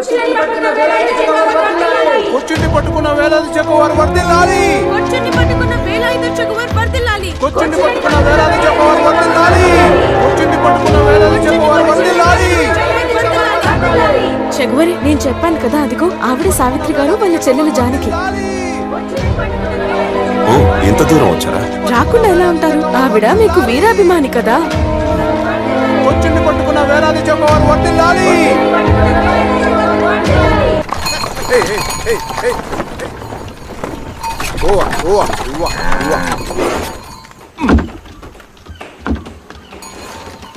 కూర్చుని పట్టుకున్న వేలాది చెక్కవారు వర్ధిల్లాలి. కూర్చుని పట్టుకున్న వేలాది చెక్కవారు వర్ధిల్లాలి. కూర్చుని పట్టుకున్న వేలాది చెక్కవారు వర్ధిల్లాలి. కూర్చుని పట్టుకున్న వేలాది చెక్కవారు వర్ధిల్లాలి. చెగువరి, నేను చెప్పాను కదా, అదిగో ఆవిడ సావిత్రి గారు, వాళ్ళ చెల్లెలు జానకి. ఎంత దూరం వచ్చారా? రాకుండా ఎలా ఉంటారు? ఆవిడ మీకు వీరాభిమాని కదా. కూర్చుని పట్టుకున్న వేలాది చెక్కవారు వర్ధిల్లాలి.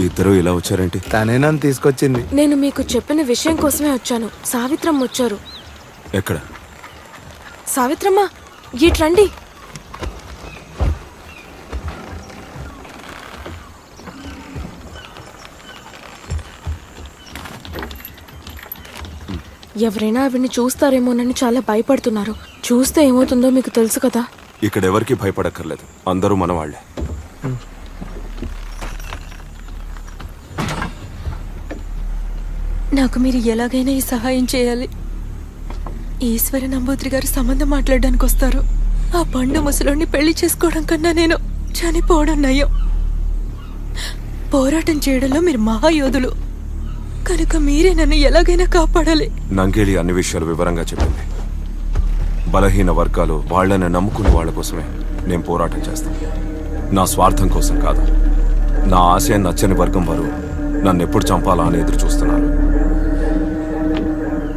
ఇద్దరు ఇలా వచ్చారేంటి? తనే నన్ను తీసుకొచ్చింది. నేను మీకు చెప్పిన విషయం కోసమే వచ్చాను. సావిత్రమ్మ వచ్చారు. ఎక్కడ? సావిత్రమ్మ, ఇట్రండి. ఎవరైనా ఆవిడ్ని చూస్తారేమోనని చాలా భయపడుతున్నారు. చూస్తే ఏమవుతుందో మీకు తెలుసు కదా. ఇక్కడ ఎవరికి భయపడక్కర్లేదు, అందరూ మన వాళ్ళే. నాకు మీరు ఎలాగైనా ఈ సహాయం చేయాలి. ఈశ్వర నంబూద్రి గారు సంబంధం మాట్లాడడానికి వస్తారు. ఆ పండు ముసలోని పెళ్లి చేసుకోవడం కన్నా నేను చనిపోవడం నయం. పోరాటం చేయడంలో మీరు మహాయోధులు కనుక మీరే నన్ను ఎలాగైనా కాపాడాలి. నంగేలి అన్ని విషయాలు వివరంగా చెప్పింది. బలహీన వర్గాలు వాళ్లను నమ్ముకునే వాళ్ళ కోసమే నేను పోరాటం చేస్తాను. నా స్వార్థం కోసం కాదు. నా ఆశయం నచ్చని వర్గం వారు నన్ను ఎప్పుడు చంపాలా అని ఎదురు చూస్తున్నారు.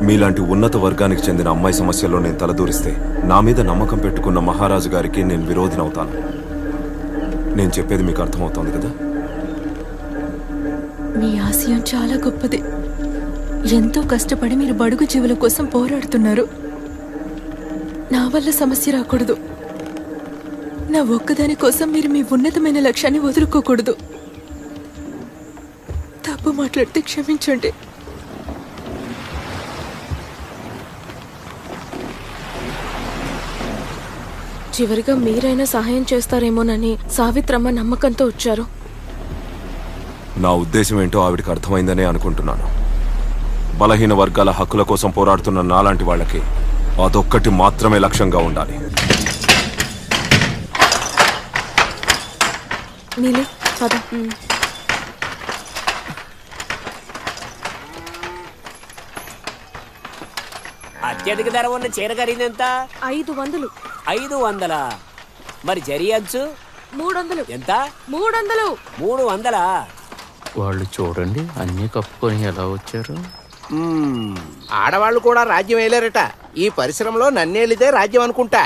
మీలాంటి ఉన్నత వర్గానికి చెందిన అమ్మాయి సమస్యల్లో నేను తలదూరిస్తే నా మీద నమ్మకం పెట్టుకున్న మహారాజు గారికి నేను విరోధినవుతాను. నేను చెప్పేది మీకు అర్థమవుతోంది కదా? మీ ఆశయం చాలా గొప్పది. ఎంతో కష్టపడి మీరు బడుగు జీవుల కోసం పోరాడుతున్నారు. నా వల్ల సమస్య రాకూడదు. నా ఒక్కదాని కోసం మీరు మీ ఉన్నతమైన లక్ష్యాన్ని వదులుకోకూడదు. తప్పు మాట్లాడితే క్షమించండి. చివరిగా మీరైనా సహాయం చేస్తారేమోనని సావిత్రమ్మ నమ్మకంతో వచ్చారు. నా ఉద్దేశం ఏంటో ఆవిడికి అర్థమైందనే అనుకుంటున్నాను. బలహీన వర్గాల హక్కుల కోసం పోరాడుతున్న నాలాంటి వాళ్ళకి అదొక్కటి మాత్రమే లక్ష్యంగా ఉండాలి. నీలి, పద. అత్యధిక ధర ఉన్న చీర ఖరీదెంత? 500. 500? మరి జరీ అంచు? 300. ఎంత? 300. 300? వాళ్ళు చూడండి అన్ని కప్పుకొని ఎలా వచ్చారు. ఆడవాళ్ళు కూడా రాజ్యం వేయలేరట. ఈ పరిశ్రమలో నన్నేలిదే రాజ్యం అనుకుంటా.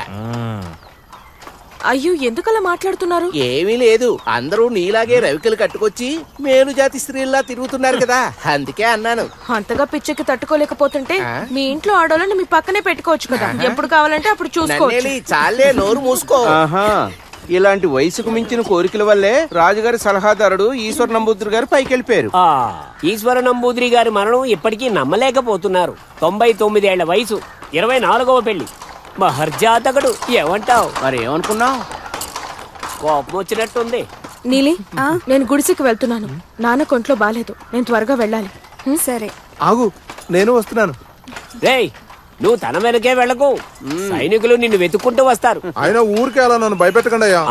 అయ్యో, ఎందుకలా మాట్లాడుతున్నారు? ఏమీ లేదు, అందరూ నీలాగే రవికలు కట్టుకొచ్చి మేలు జాతి స్త్రీల్లా తిరుగుతున్నారు కదా, అందుకే అన్నాను. అంతగా పిచ్చెక్కి తట్టుకోలేకపోతుంటే మీ ఇంట్లో ఆడవాళ్ళని మీ పక్కనే పెట్టుకోవచ్చు కదా. ఎప్పుడు కావాలంటే అప్పుడు చూసుకోవచ్చు. చాలే, నోరు మూసుకో. ఇలాంటి వయసుకు మించిన కోరికల వల్లే రాజుగారి సలహాదారుడు ఈశ్వర నంబూద్రి గారు పైకి వెళ్ళిపోయారు. ఈశ్వర నంబూద్రి గారి మరణం ఇప్పటికీ నమ్మలేకపోతున్నారు. 99 ఏళ్ల వయసు, 24వ పెళ్లి. మహర్జాతకుడు. ఏమంటావు? మరి ఏమనుకున్నావు? కోపం వచ్చినట్టుంది. నీలి, నేను గుడిసెకి వెళ్తున్నాను. నాన్న కొంట్లో బాలేదు, నేను త్వరగా వెళ్ళాలి. సరే, ఆగు, నేను వస్తున్నాను. రేయ్, నువ్వు తన వెనకే వెళ్ళకు. సైనికులు నిన్ను వెతుక్కుంటూ వస్తారు. ఆయన ఊరికే అలా నన్ను భయపెట్టకండి అయ్యా.